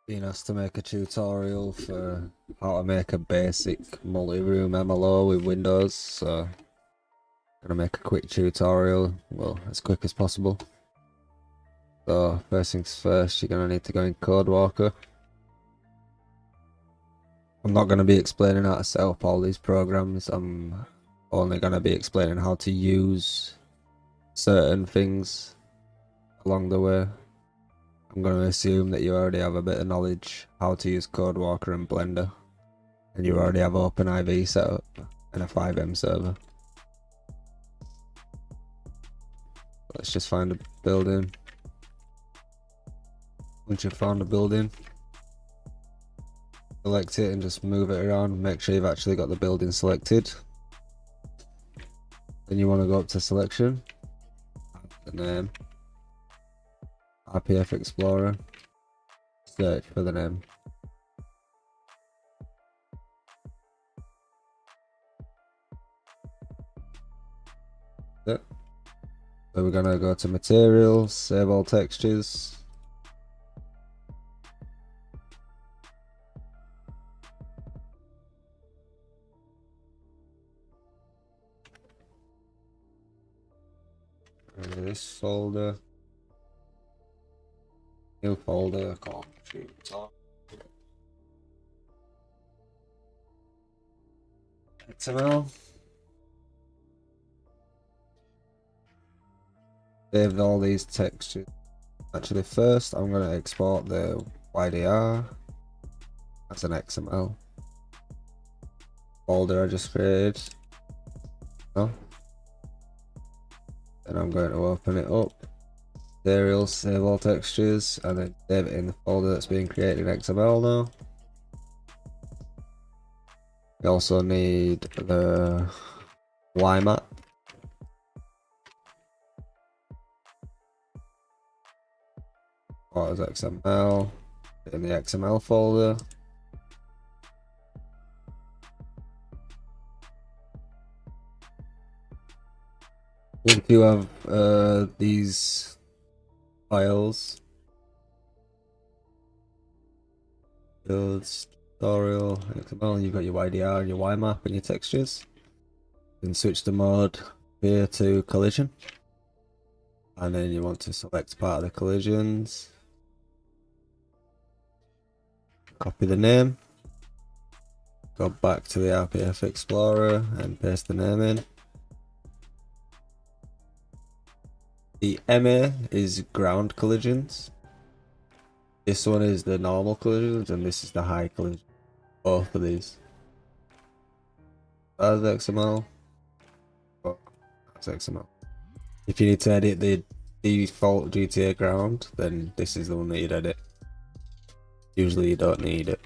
Being asked to make a tutorial for how to make a basic multi-room MLO with Windows, so I'm gonna make a quick tutorial, well, as quick as possible. So first things first, you're gonna need to go in CodeWalker. I'm not gonna be explaining how to set up all these programs. I'm only gonna be explaining how to use certain things along the way. I'm going to assume that you already have a bit of knowledge how to use CodeWalker and Blender, and you already have OpenIV set up and a FiveM server. Let's just find a building. Once you've found a building, select it and just move it around. Make sure you've actually got the building selected. Then you want to go up to selection, the name, RPF Explorer, search for the name. So we're going to go to materials, save all textures. This folder, new folder called XML. Save all these textures. Actually, first I'm going to export the YDR as an XML folder I just created. Oh. Then I'm going to open it up, materials, save all textures, and then save it in the folder that's being created in XML now. We also need the Y map. What is XML? In the XML folder. Once you have these files, builds, tutorial, XML, you've got your YDR, your Y map, and your textures. You can switch the mode here to collision, and then you want to select part of the collisions. Copy the name, go back to the RPF Explorer and paste the name in. The MA is ground collisions. This one is the normal collisions, and this is the high collision. Both of these. That's XML. Oh, that's XML. If you need to edit the default GTA ground, then this is the one that you'd edit. Usually you don't need it.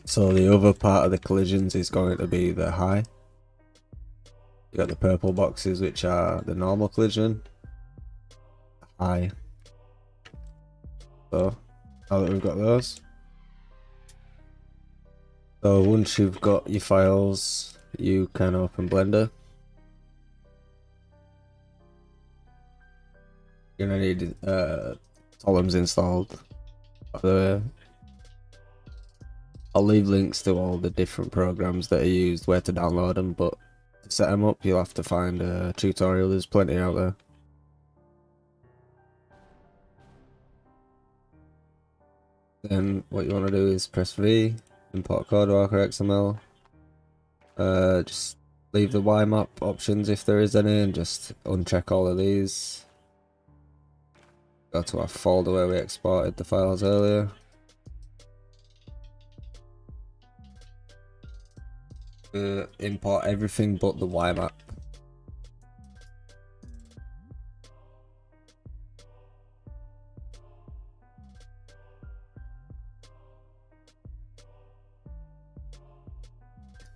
So the other part of the collisions is going to be the high. You got the purple boxes, which are the normal collision. High. So now that we've got those, so once you've got your files, you can open Blender. You're gonna need Sollumz installed. By the way, I'll leave links to all the different programs that are used, where to download them, but to set them up you'll have to find a tutorial. There's plenty out there. Then what you want to do is press V, import CodeWalker XML. Just leave the Y map options if there is any, and just uncheck all of these. Go to our folder where we exported the files earlier. Import everything but the Y map.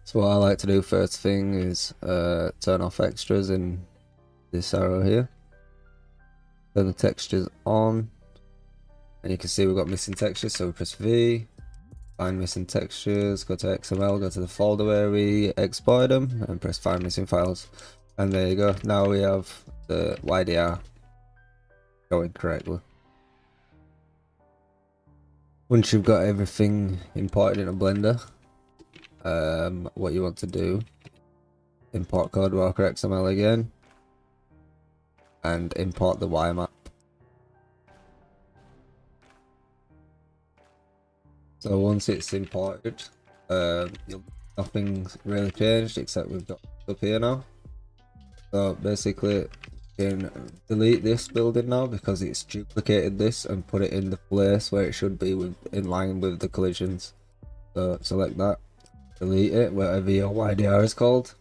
So what I like to do first thing is turn off extras in this arrow here. Turn the textures on, and you can see we've got missing textures, so we press V, find missing textures, go to XML, go to the folder where we exported them, and press find missing files. And there you go, now we have the YDR going correctly. Once you've got everything imported into Blender, what you want to do, import CodeWalker XML again, and import the Y map. So once it's imported, nothing's really changed except we've got up here now. So basically, you can delete this building now because it's duplicated this and put it in the place where it should be in line with the collisions. So select that, delete it, whatever your YDR is called,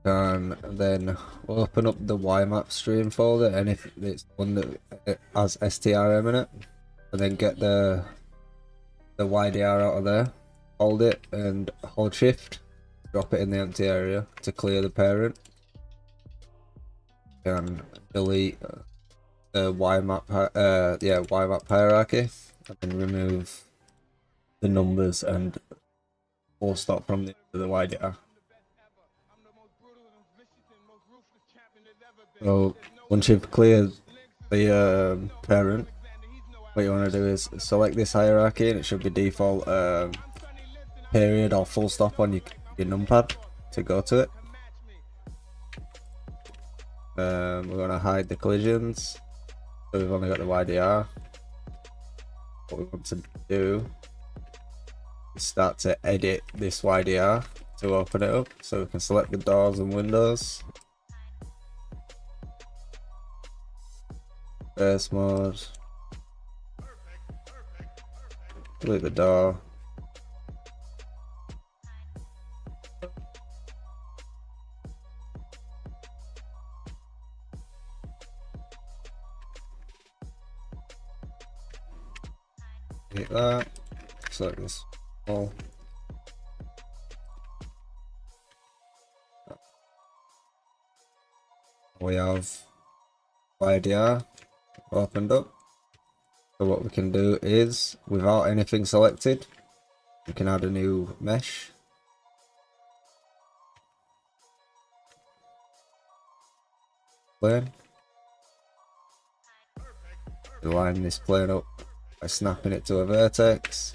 and then open up the YMap stream folder, and if it's one that has strm in it, and then get the YDR out of there, hold it and hold shift, drop it in the empty area to clear the parent, and delete the YMap hierarchy, and then remove the numbers and full stop from the YDR. So once you've cleared the parent, what you want to do is select this hierarchy, and it should be default period or full stop on your numpad to go to it. We're going to hide the collisions, so we've only got the YDR. What we want to do is start to edit this YDR to open it up, so we can select the doors and windows, face mode, delete the door, hit that, select this wall. We have YDR opened up. So what we can do is, without anything selected, we can add a new mesh. Plane. Line this plane up by snapping it to a vertex.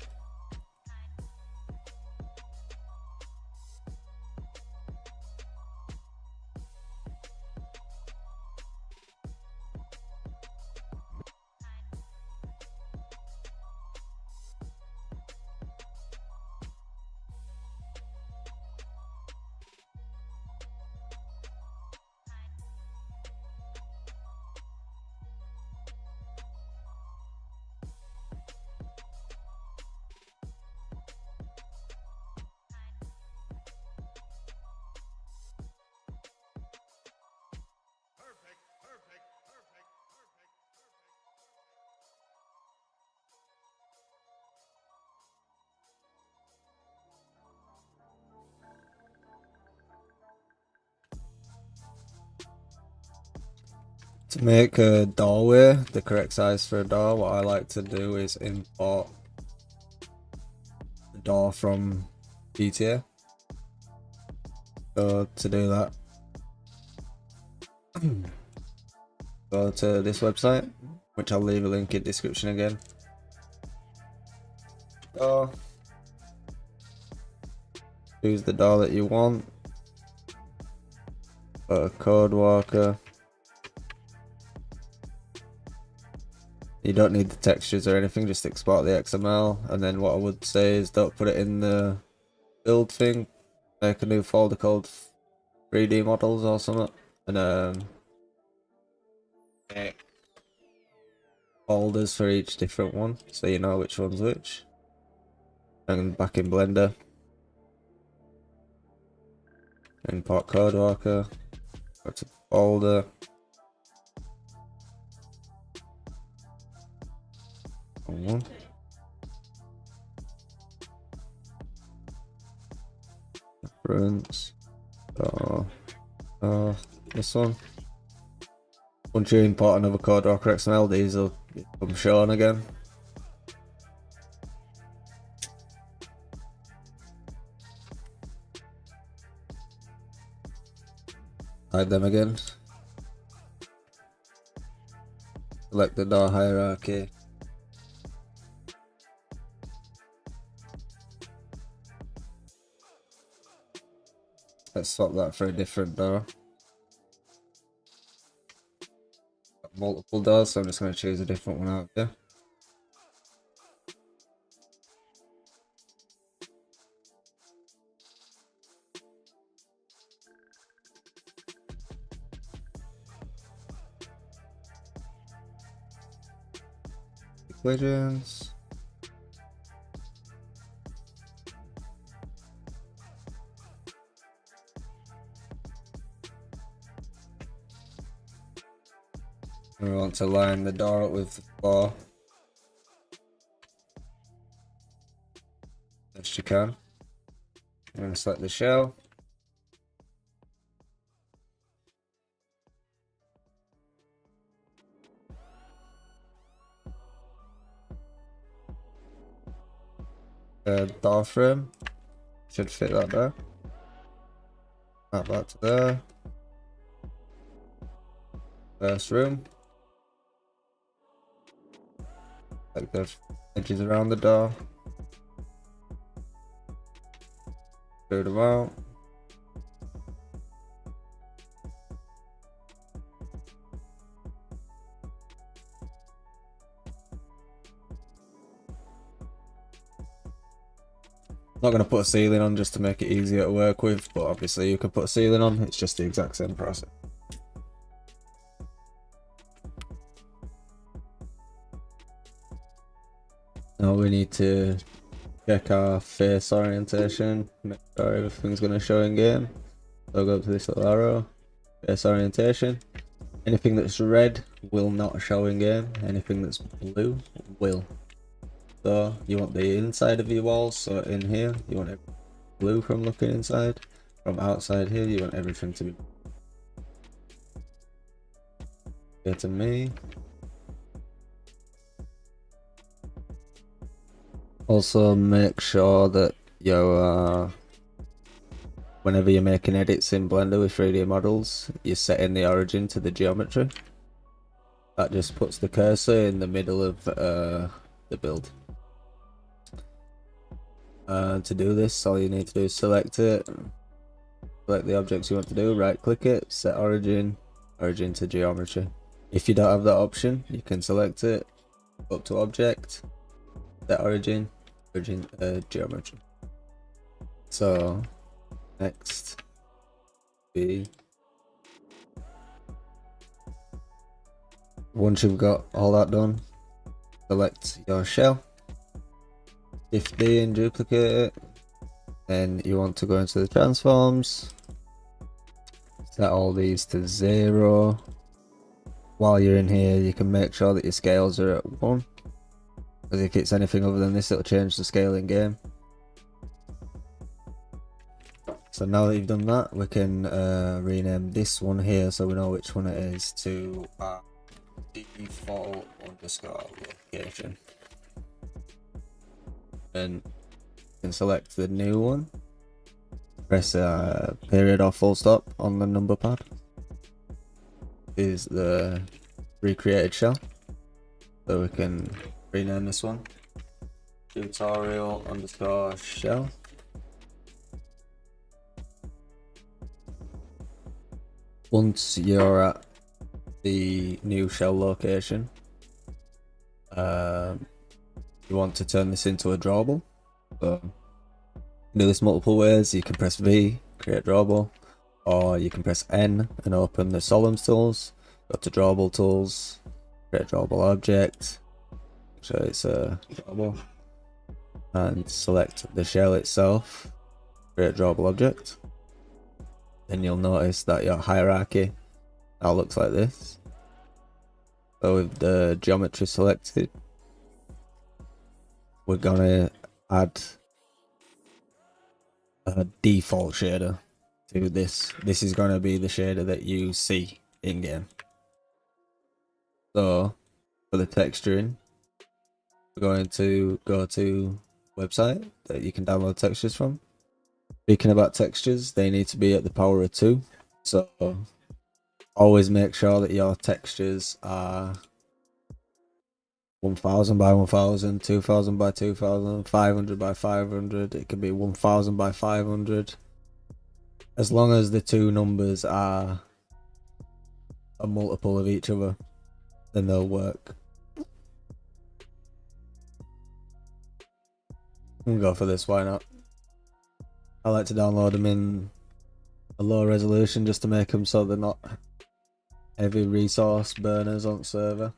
To make a doorway the correct size for a door, what I like to do is import the door from GTA. So to do that, go to this website, which I'll leave a link in the description again. Door. Choose the door that you want. Go to CodeWalker. You don't need the textures or anything, just export the XML, and then what I would say is don't put it in the build thing, make a new folder called 3D models or something, and make folders for each different one, so you know which one's which. And back in Blender, import CodeWalker, go to the folder, one. Reference. This one. Once you import another CodeWalker XML, these will become shown again. Hide them again. Select the door hierarchy. Let's swap that for a different door. Got multiple doors, so I'm just going to choose a different one out here. Collisions. We want to line the door up with the floor. Best you can. I'm going to select the shell. Door frame. Should fit that there. Map that to there. First room. Like the edges around the door. Screw them out. Not going to put a ceiling on just to make it easier to work with, but obviously you can put a ceiling on, it's just the exact same process. Now we need to check our face orientation, make sure everything's going to show in game. So go up to this little arrow, face orientation. Anything that's red will not show in game, anything that's blue will. So you want the inside of your walls, so in here you want it blue from looking inside. From outside here you want everything to be clear to me. Also make sure that you're whenever you're making edits in Blender with 3D models, you're setting the origin to the geometry. That just puts the cursor in the middle of the build. To do this, all you need to do is select it, select the objects you want to do, right click it, set origin, origin to geometry. If you don't have that option, you can select it, go up to object, set origin, origin geometry. So next be once you've got all that done, select your shell, Shift D and duplicate it, and you want to go into the transforms, set all these to 0. While you're in here you can make sure that your scales are at 1, because if it's anything other than this it'll change the scale in game. So now that you've done that, we can rename this one here so we know which one it is to default underscore location. And you can select the new one, press period or full stop on the number pad. Is the recreated shell, so we can rename this one tutorial underscore shell. Once you're at the new shell location, you want to turn this into a drawable. So you can do this multiple ways. You can press V, create drawable, or you can press N and open the Sollumz tools. Go to drawable tools, create drawable object, make sure it's a drawable, and select the shell itself, create drawable object. Then you'll notice that your hierarchy now looks like this. So with the geometry selected, we're gonna add a default shader to this. This is gonna be the shader that you see in game. So for the texturing, we're going to go to website that you can download textures from. Speaking about textures, they need to be at the power of 2. So always make sure that your textures are 1000 by 1000, 2000 by 2000, 500 by 500. It can be 1000 by 500. as long as the two numbers are a multiple of each other, then they'll work. We'll go for this, why not? I like to download them in a low resolution just to make them so they're not heavy resource burners on server.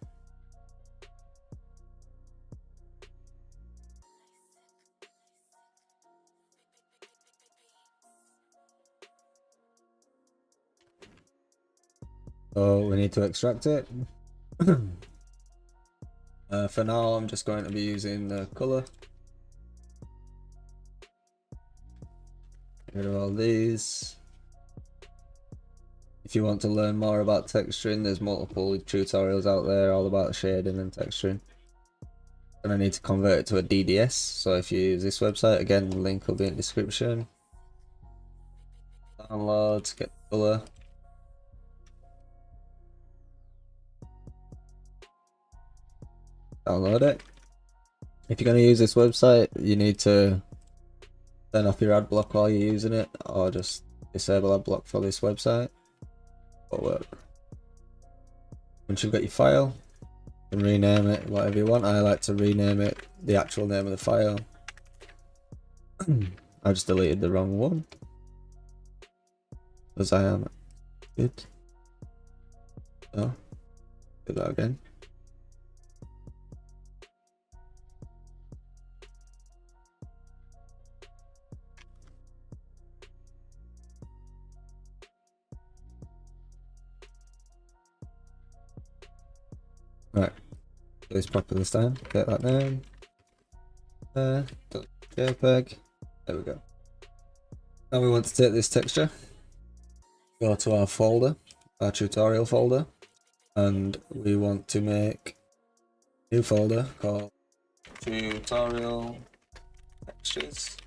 So we need to extract it. For now, I'm just going to be using the color. Get rid of all these. If you want to learn more about texturing, there's multiple tutorials out there all about shading and texturing. And I need to convert it to a DDS, so if you use this website, again, the link will be in the description. Download, get the color. Download it. If you're going to use this website, you need to turn off your ad block while you're using it, or just disable ad block for this website. It'll work. Once you've got your file, you can rename it whatever you want. I like to rename it the actual name of the file. I just deleted the wrong one, because I am good. So, do that again. Right, do this properly this time. Get that name. JPEG. There we go. Now we want to take this texture, go to our folder, our tutorial folder, and we want to make a new folder called tutorial textures.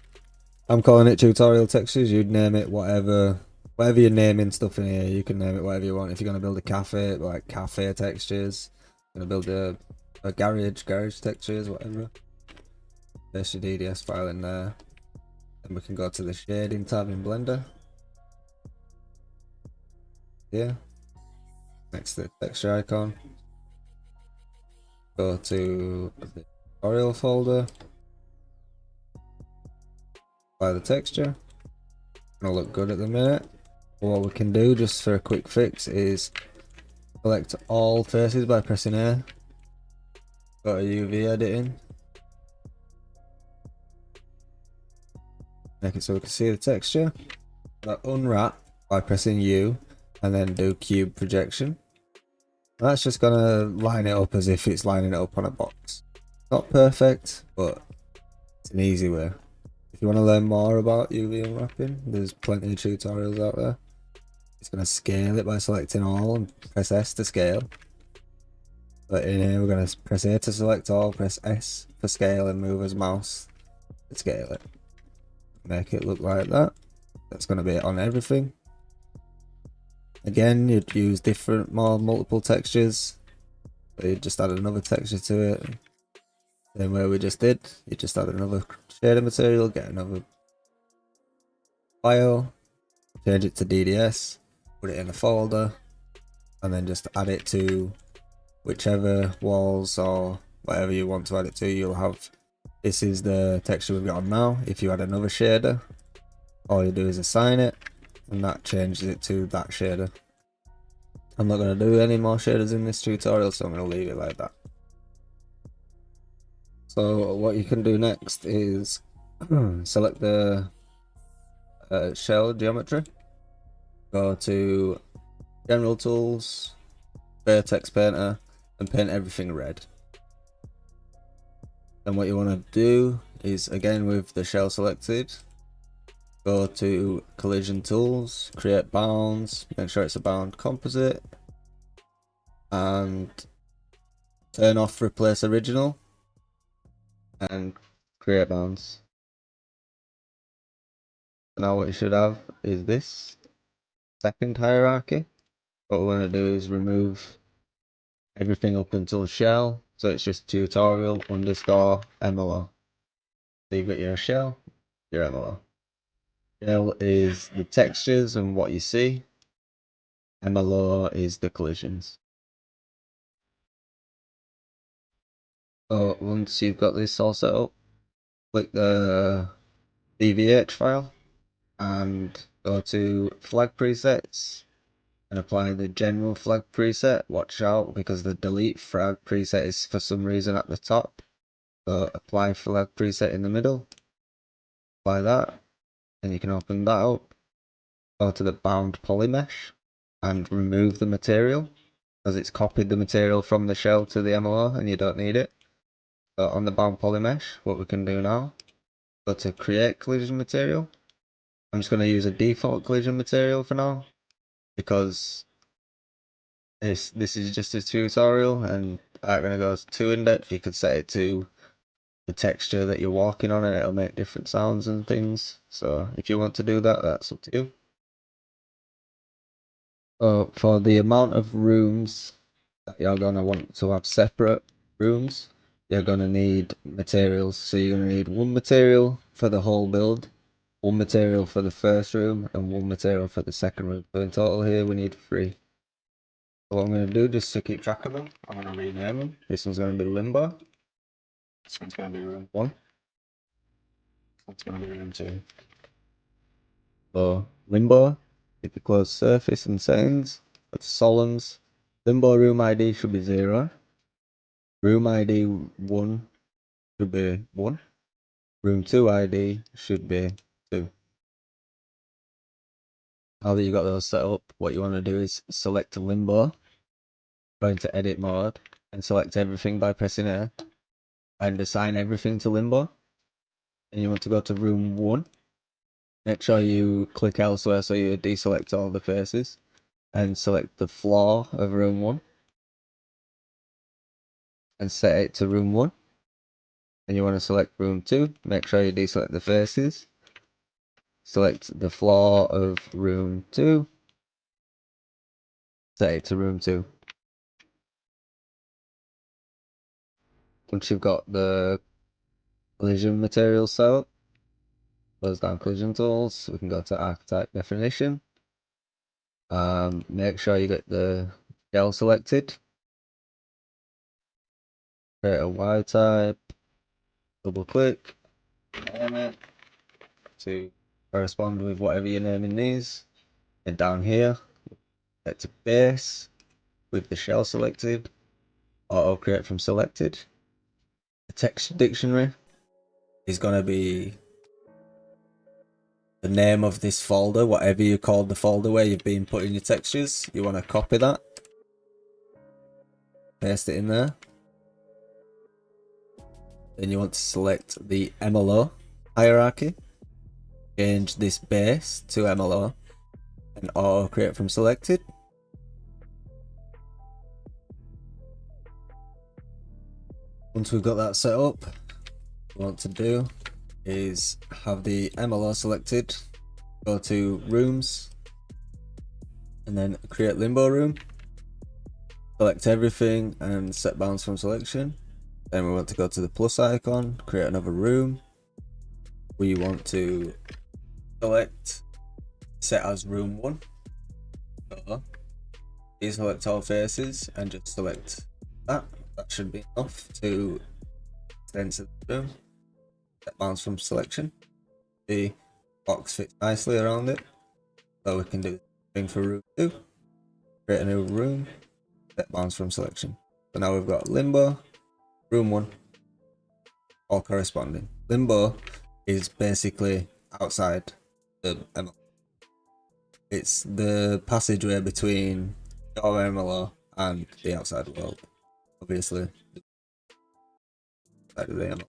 I'm calling it tutorial textures. You'd name it whatever you're naming stuff in here. You can name it whatever you want. If you're going to build a cafe, like cafe textures. Going to build a garage textures, whatever. There's your DDS file in there. Then we can go to the shading tab in Blender. Here, next to the texture icon. Go to the tutorial folder. Apply the texture. It'll look good at the minute. What we can do, just for a quick fix, is select all faces by pressing A. Go to UV editing. Make it so we can see the texture. Unwrap by pressing U and then do cube projection. That's just gonna line it up as if it's lining it up on a box. Not perfect, but it's an easy way. If you want to learn more about UV unwrapping, there's plenty of tutorials out there. It's going to scale it by selecting all and press S to scale. But in here we're going to press A to select all, press S for scale and move as mouse to scale it. Make it look like that. That's going to be on everything. Again, you'd use multiple textures. So you just add another texture to it. Then where we just did, you just add another shader material, get another file, change it to DDS, put it in a folder, and then just add it to whichever walls or whatever you want to add it to. You'll have, this is the texture we've got on now. If you add another shader, all you do is assign it, and that changes it to that shader. I'm not going to do any more shaders in this tutorial, so I'm going to leave it like that. So what you can do next is select the shell geometry, go to general tools, vertex painter, and paint everything red. Then what you want to do is, again with the shell selected, go to collision tools, create bounds, make sure it's a bound composite, and turn off replace original and create bounds. Now what you should have is this second hierarchy. What we want to do is remove everything up until shell, so it's just tutorial _MLO. So you've got your shell, your MLO. Shell is the textures and what you see. MLO is the collisions. So once you've got this all set up, click the DVH file and go to flag presets and apply the general flag preset. Watch out because the delete flag preset is for some reason at the top. So apply flag preset in the middle, apply that, and you can open that up. Go to the bound polymesh and remove the material because it's copied the material from the shell to the MLO and you don't need it. So on the bound polymesh, what we can do now, go to create collision material. I'm just going to use a default collision material for now because this is just a tutorial and I'm going to go too in depth. You could set it to the texture that you're walking on and it'll make different sounds and things. So if you want to do that, that's up to you. So for the amount of rooms that you're going to want to have separate rooms, you're going to need materials. So you're going to need one material for the whole build, one material for the first room, and one material for the second room. So in total here we need 3. So what I'm going to do, just to keep track of them, I'm going to rename them. This one's going to be Limbo. This one's going to be room 1. That's going to be room 2. So Limbo, if you close surface and settings, go to Sollumz. Limbo room ID should be 0. Room ID 1 should be 1. Room 2 ID should be 2. Now that you've got those set up, what you want to do is select Limbo, go into edit mode, and select everything by pressing A, and assign everything to Limbo. And you want to go to room 1. Make sure you click elsewhere so you deselect all the faces, and select the floor of room 1, and set it to room 1. And you want to select room 2, make sure you deselect the faces, select the floor of room 2, set it to room 2. Once you've got the collision material set up, close down collision tools, we can go to archetype definition. Make sure you get the shell selected, create a Y type, double click, name it to correspond with whatever you're naming these, and down here set to base with the shell selected, auto create from selected. The text dictionary is going to be the name of this folder, whatever you called the folder where you've been putting your textures. You want to copy that, paste it in there. Then you want to select the MLO hierarchy, change this base to MLO, and auto create from selected. Once we've got that set up, what we want to do is have the MLO selected, go to rooms, and then create limbo room, select everything and set bounds from selection. Then we want to go to the plus icon, create another room. We want to select set as room 1. So deselect all faces and just select that. That should be enough to extend to the room. Set bounds from selection. The box fits nicely around it. So we can do the thing for room 2. Create a new room. Set bounds from selection. So now we've got limbo, room 1, all corresponding. Limbo is basically outside the MLO. It's the passageway between your MLO and the outside world. Obviously, outside of the MLO.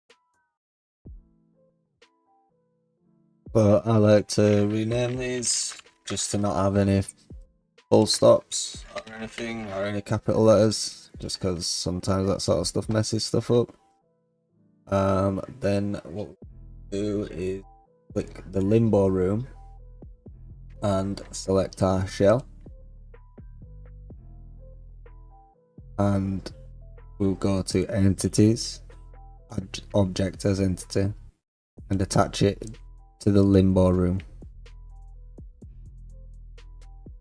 But I like to rename these just to not have any full stops or anything, or any capital letters, just because sometimes that sort of stuff messes stuff up. Then what we do is click the limbo room and select our shell, and we'll go to entities, add object as entity, and attach it to the limbo room.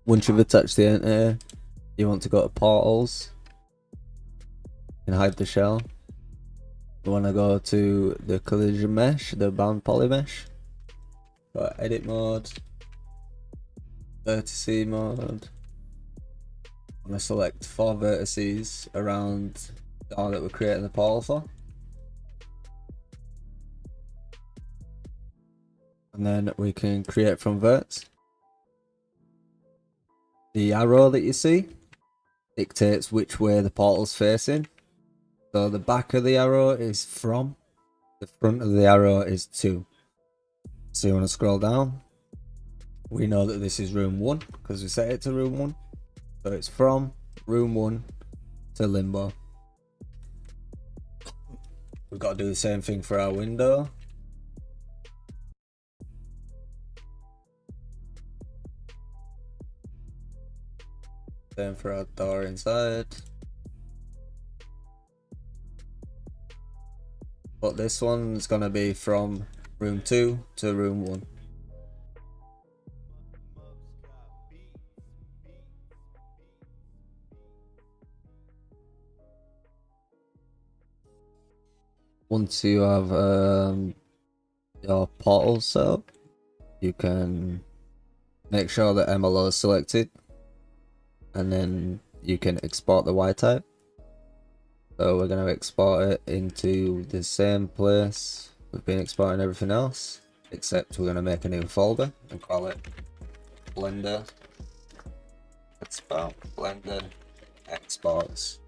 Once you've attached the entity, you want to go to portals and hide the shell. You want to go to the collision mesh, the bound poly mesh. Go edit mode, vertice mode. I'm going to select 4 vertices around the one that we're creating the portal for. And then we can create from verts. The arrow that you see dictates which way the portal's facing. So the back of the arrow is from, the front of the arrow is to. So you want to scroll down. We know that this is room 1 because we set it to room 1. So it's from room 1 to limbo. We've got to do the same thing for our window. Same for our door inside. But this one's gonna be from room 2 to room 1. Once you have your portal set up, you can make sure that MLO is selected, and then you can export the Y type. So we're going to export it into the same place we've been exporting everything else, except we're going to make a new folder and call it Blender Blender Exports.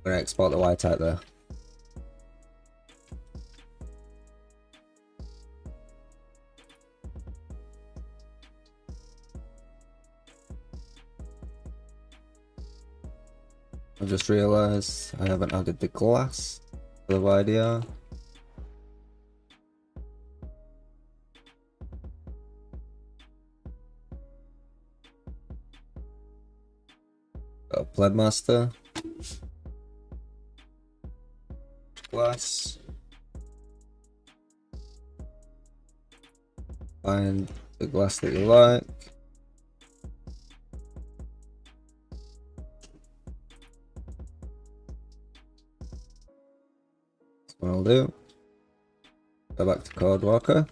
We're going to export the Y type there. I just realised I haven't added the glass to the YDR. Got a Pled Master. Glass. Find the glass that you like. What I'll do, go back to Code Walker.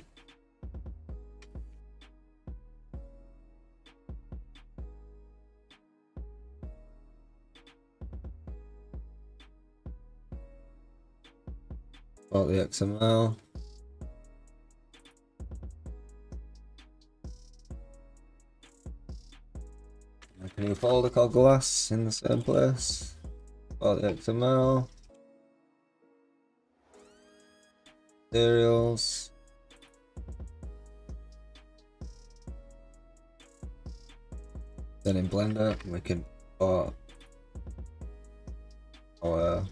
Import the XML. Make a new folder called glass in the same place. Import the XML. Materials. Then in Blender we can import our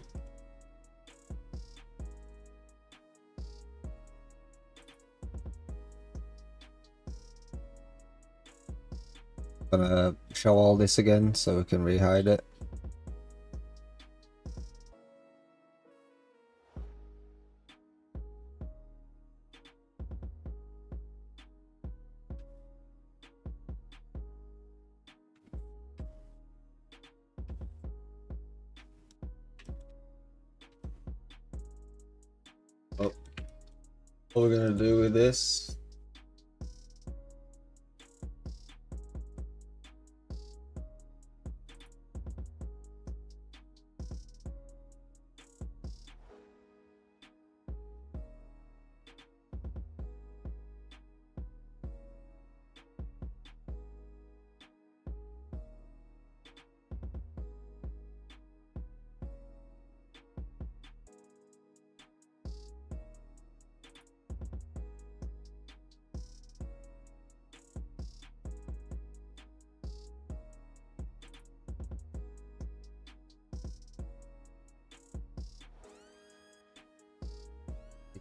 gonna show all this again so we can rehide it. What we're gonna do with this,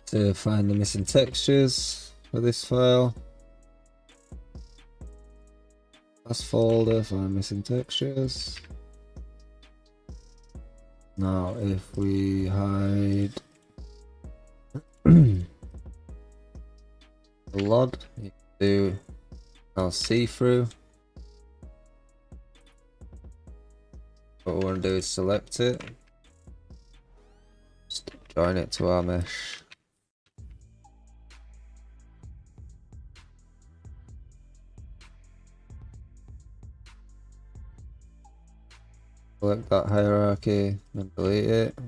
to find the missing textures for this file. Last folder, find missing textures. Now if we hide the LOD, you can do now see through. What we want to do is select it, just join it to our mesh. Select that hierarchy and delete it.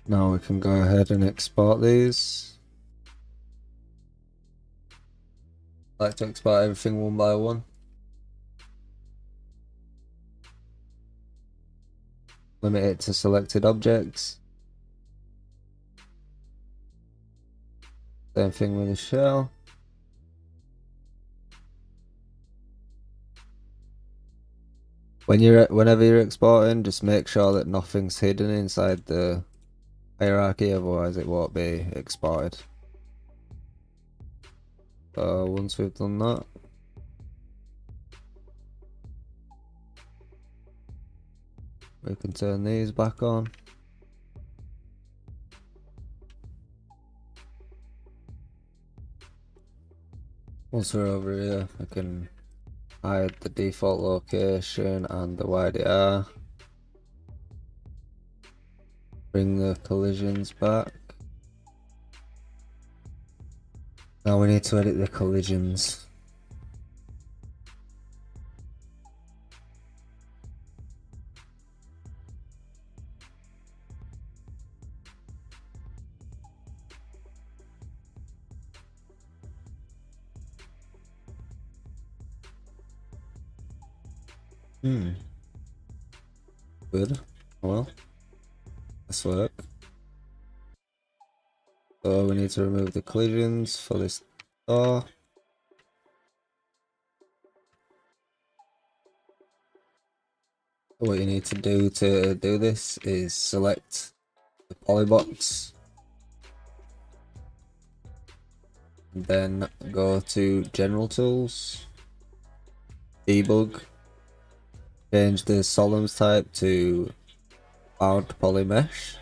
Now we can go ahead and export these. I like to export everything one by one. Limit it to selected objects. Same thing with the shell. Whenever you're exporting, just make sure that nothing's hidden inside the hierarchy, otherwise it won't be exported. So once we've done that, we can turn these back on. Once we're over here, I can hide the default location and the YDR. Bring the collisions back. Now we need to edit the collisions. Good. Well, this work. So we need to remove the collisions for this door. What you need to do this is select the polybox, and then go to General Tools, Debug, change the Sollumz type to Bound Polymesh,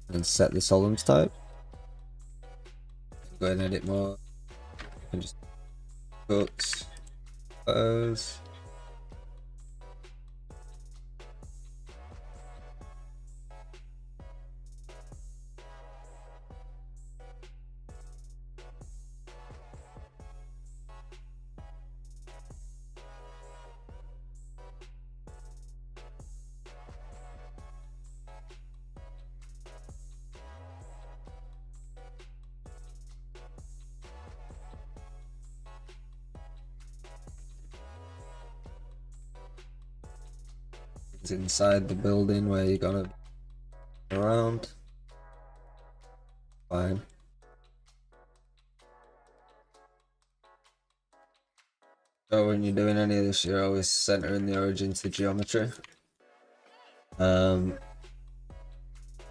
and set the Sollumz type. Go and edit more. You can just cut those. It's inside the building where you're gonna be around. Fine. So when you're doing any of this, you're always centering the origin to geometry.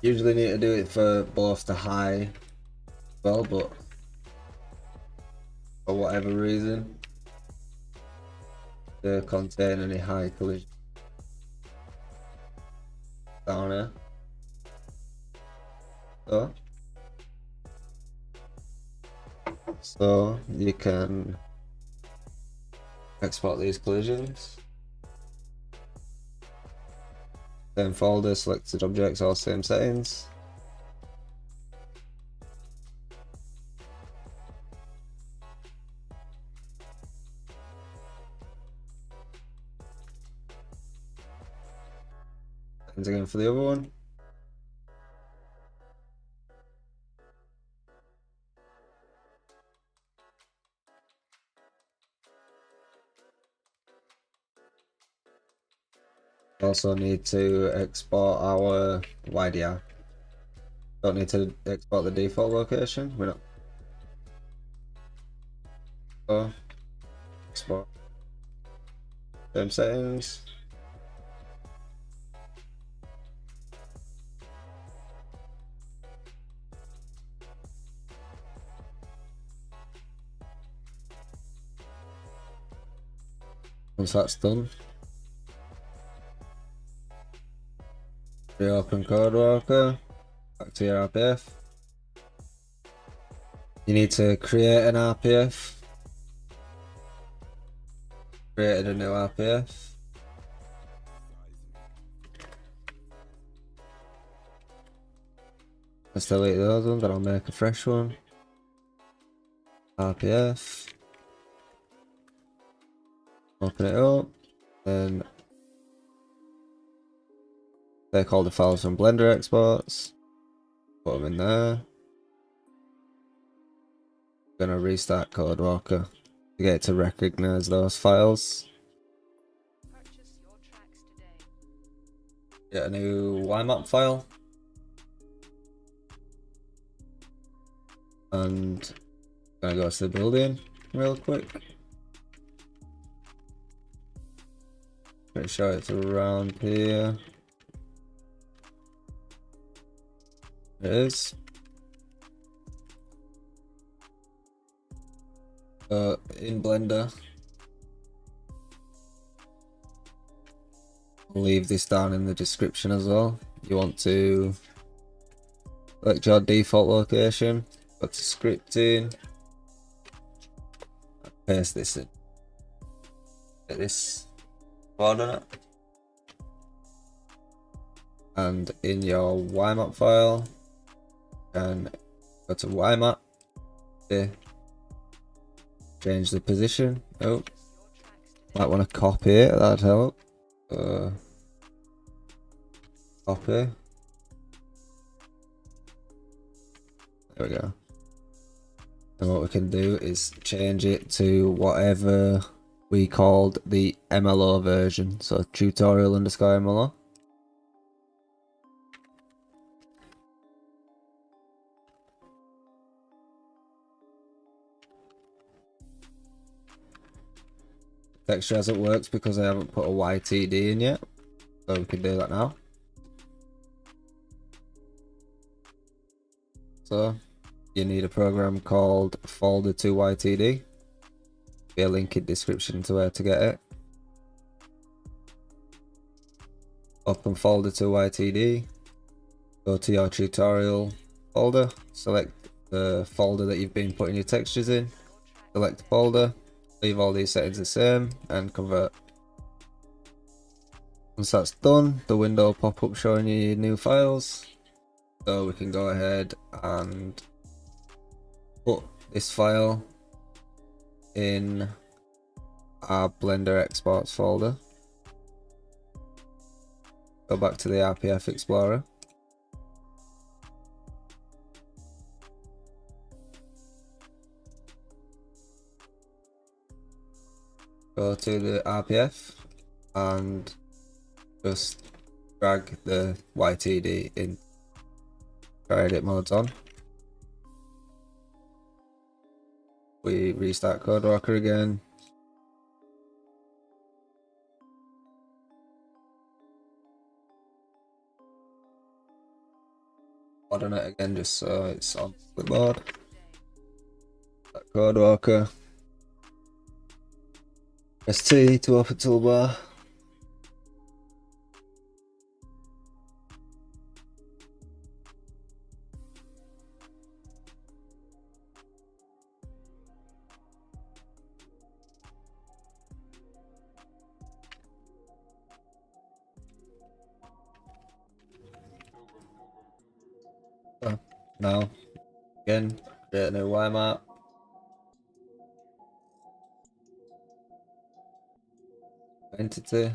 Usually need to do it for both the high as well, but for whatever reason, to contain any high collision down here. So you can export these collisions. Same folder, selected objects, all same settings. And again for the other one. Also need to export our YDR. Don't need to export the default location. We're not. So export. Same settings. Once that's done, Reopen CodeWalker, back to your RPF. You need to create an RPF. Created a new RPF. Let's delete those ones, then I'll make a fresh one. RPF. Open it up. Then take all the files from Blender exports. Put them in there. I'm gonna restart CodeWalker to get it to recognize those files. Get a new YMAP file. And gonna go to the building real quick. Pretty sure it's around here. It is. In Blender, I'll leave this down in the description as well. You want to select your default location, go to scripting, paste this in. Get this coordinate, and in your YMAP file, and go to YMAP. Okay. Change the position. Oh, might want to copy it. That'd help. Copy. There we go. And what we can do is change it to whatever we called the MLO version. So tutorial_MLO. Texture hasn't worked because I haven't put a YTD in yet. So we can do that now. So you need a program called folder2ytd. Be a link in description to where to get it. Open folder2ytd. Go to your tutorial folder. Select the folder that you've been putting your textures in. Select the folder. Leave all these settings the same and convert. Once that's done, the window will pop up showing you your new files. So we can go ahead and put this file in our Blender exports folder. Go back to the RPF Explorer. Go to the RPF and just drag the YTD in. Try edit modes on. We restart CodeWalker again. Coordinate again just so it's on the board. CodeWalker. Press T to open toolbar. So now again, create a new YMAP. Entity.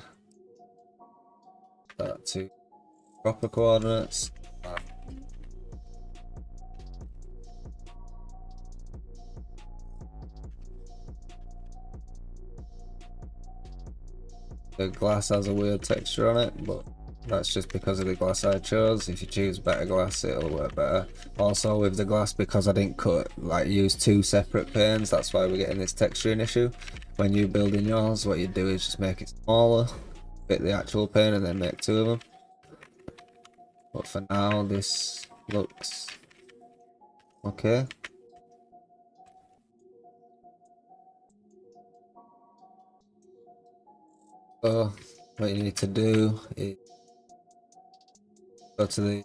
Start to proper coordinates. The glass has a weird texture on it, but that's just because of the glass I chose. If you choose better glass, it'll work better. Also with the glass, because I didn't use two separate panes, that's why we're getting this texturing issue. When you're building yours, what you do is just make it smaller, fit the actual pane, and then make two of them. But for now, this looks okay. So what you need to do is Go to the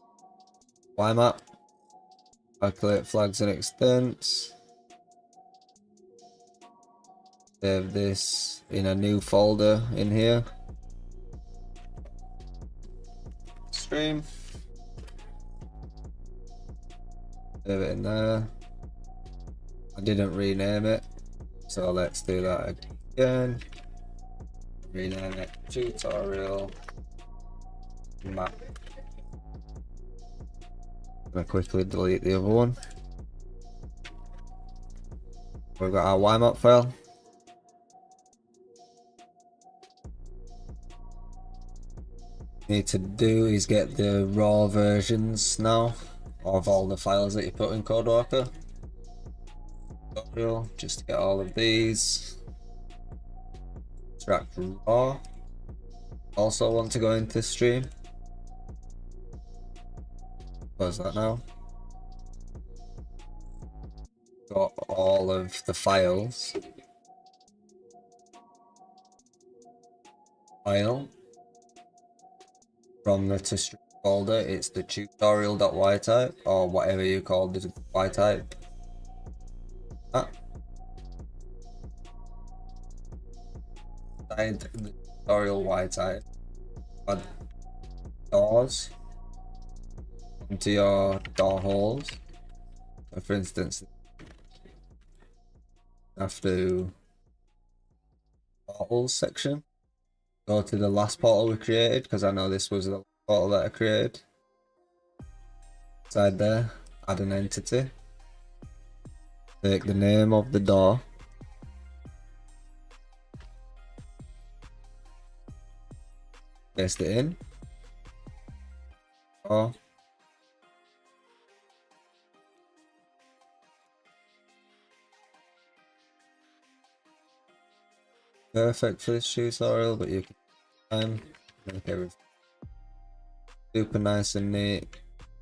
Y map, calculate flags and extents, save this in a new folder in here, stream, save it in there. I didn't rename it, so let's do that again. Rename it tutorial map. I'm gonna quickly delete the other one. We've got our YMap file. Need to do is get the raw versions now of all the files that you put in CodeWalker. Just to get all of these. Extract raw. Also want to go into stream. Close that now. Got all of the files. File. From the to stream folder, it's the tutorial.ytype or whatever you call the ytype. Inside the tutorial ytype, add doors into your door holes. So for instance, after portals section, go to the last portal we created, because I know this was the portal that I created. Inside there, add an entity. Take the name of the door. Paste it in. Oh. Perfect for this tutorial, but you can make everything super nice and neat.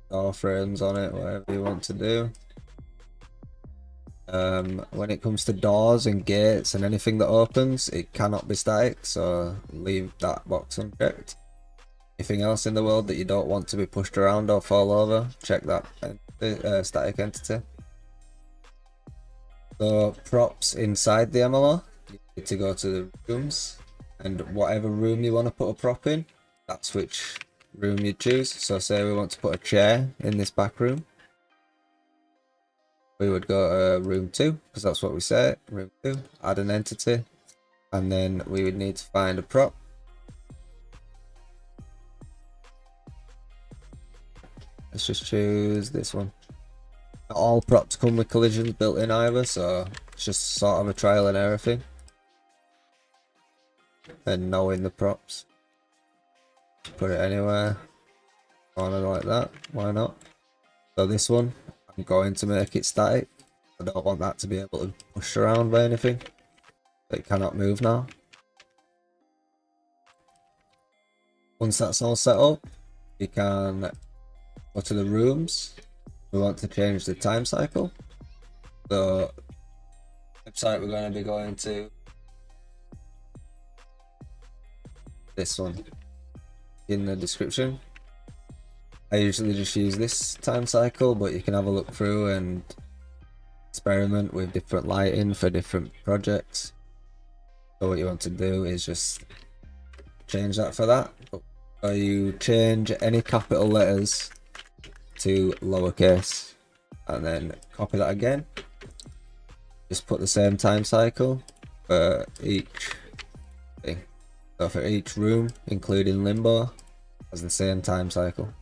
Door frames on it, whatever you want to do. When it comes to doors and gates and anything that opens, it cannot be static, so leave that box unchecked. Anything else in the world that you don't want to be pushed around or fall over, check that static entity. So props inside the MLO, you need to go to the rooms, and whatever room you want to put a prop in, that's which room you choose. So say we want to put a chair in this back room, we would go to room 2, because that's what we say, room 2, add an entity, and then we would need to find a prop. Let's just choose this one. Not all props come with collisions built in either, so it's just sort of a trial and error thing. And knowing the props. Put it anywhere. Corner like that, why not? So this one, I'm going to make it static. I don't want that to be able to push around by anything. It cannot move now. Once that's all set up, you can go to the rooms. We want to change the time cycle. So website we're going to be going to this one in the description. I usually just use this time cycle, but you can have a look through and experiment with different lighting for different projects. So what you want to do is just change that for that. So you change any capital letters to lowercase, and then copy that again. Just put the same time cycle for each thing. So for each room, including limbo, has the same time cycle.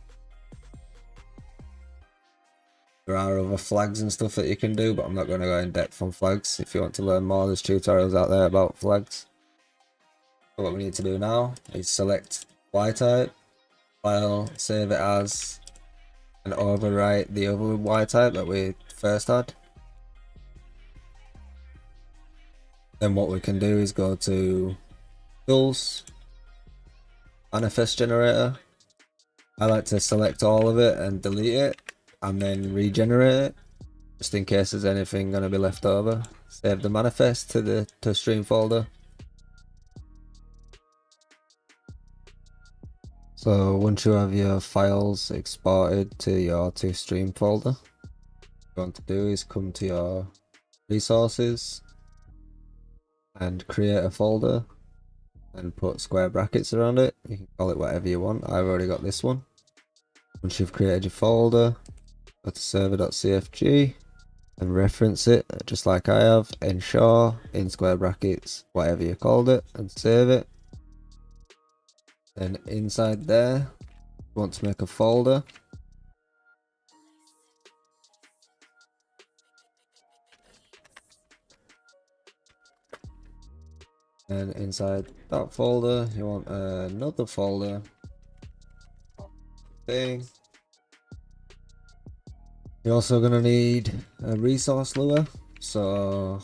There are other flags and stuff that you can do, but I'm not going to go in depth on flags. If you want to learn more, there's tutorials out there about flags. So what we need to do now is select Y type, file, save it as, and overwrite the other Y type that we first had. Then what we can do is go to Tools, Manifest Generator. I like to select all of it and delete it, and then regenerate it, just in case there's anything going to be left over. Save the manifest to the stream folder. So once you have your files exported to your to stream folder, what you want to do is come to your resources and create a folder and put square brackets around it. You can call it whatever you want. I've already got this one. Once you've created your folder, go to server.cfg and reference it just like I have, ensure in square brackets whatever you called it, and save it. Then inside there you want to make a folder, and inside that folder you want another folder thing. You're also going to need a resource lure, so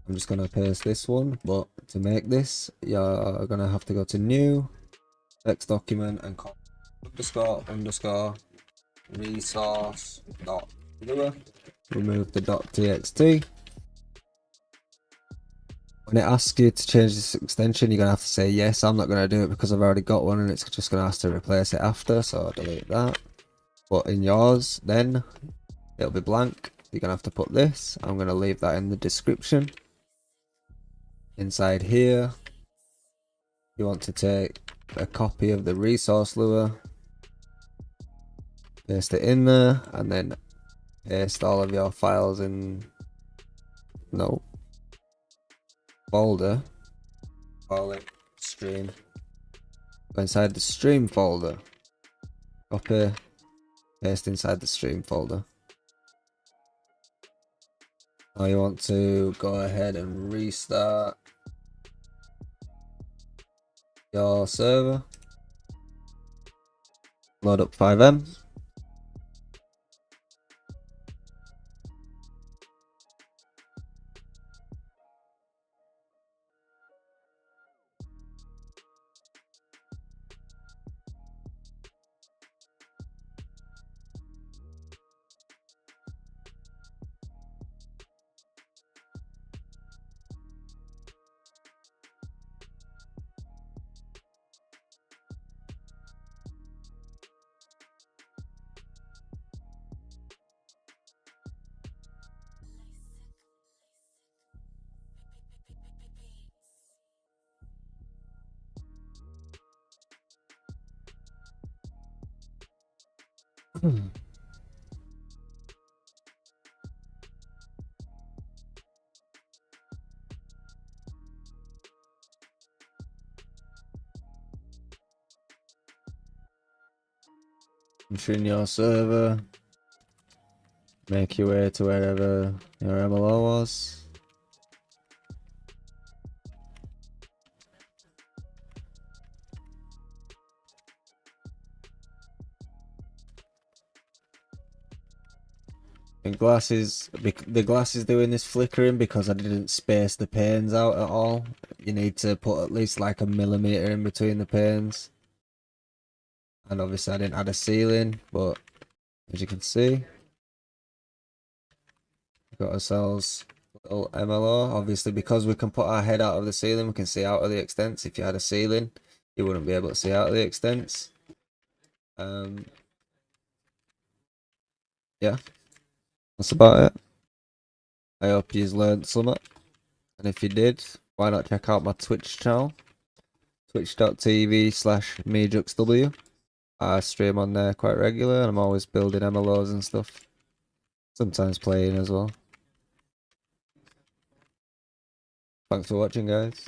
I'm just going to paste this one, but to make this you're going to have to go to new text document and call underscore resource dot lure, remove the .txt. When it asks you to change this extension, you're going to have to say yes. I'm not going to do it because I've already got one and it's just going to ask to replace it after, so I'll delete that. But in yours, then it'll be blank. You're going to have to put this. I'm going to leave that in the description. Inside here, you want to take a copy of the resource lure, paste it in there, and then paste all of your files in folder, call it stream. Go inside the stream folder, copy, paste inside the stream folder. Now you want to go ahead and restart your server, load up FiveM. Enter in your server, make your way to wherever your MLO was. And the glass is doing this flickering because I didn't space the panes out at all. You need to put at least like a millimeter in between the panes. And obviously I didn't add a ceiling, but as you can see, we've got ourselves a little MLO. Obviously because we can put our head out of the ceiling, we can see out of the extents. If you had a ceiling, you wouldn't be able to see out of the extents. Yeah, that's about it. I hope you've learned something, and if you did, why not check out my Twitch channel, twitch.tv/mejuxw. I stream on there quite regular, and I'm always building MLOs and stuff, sometimes playing as well. Thanks for watching, guys.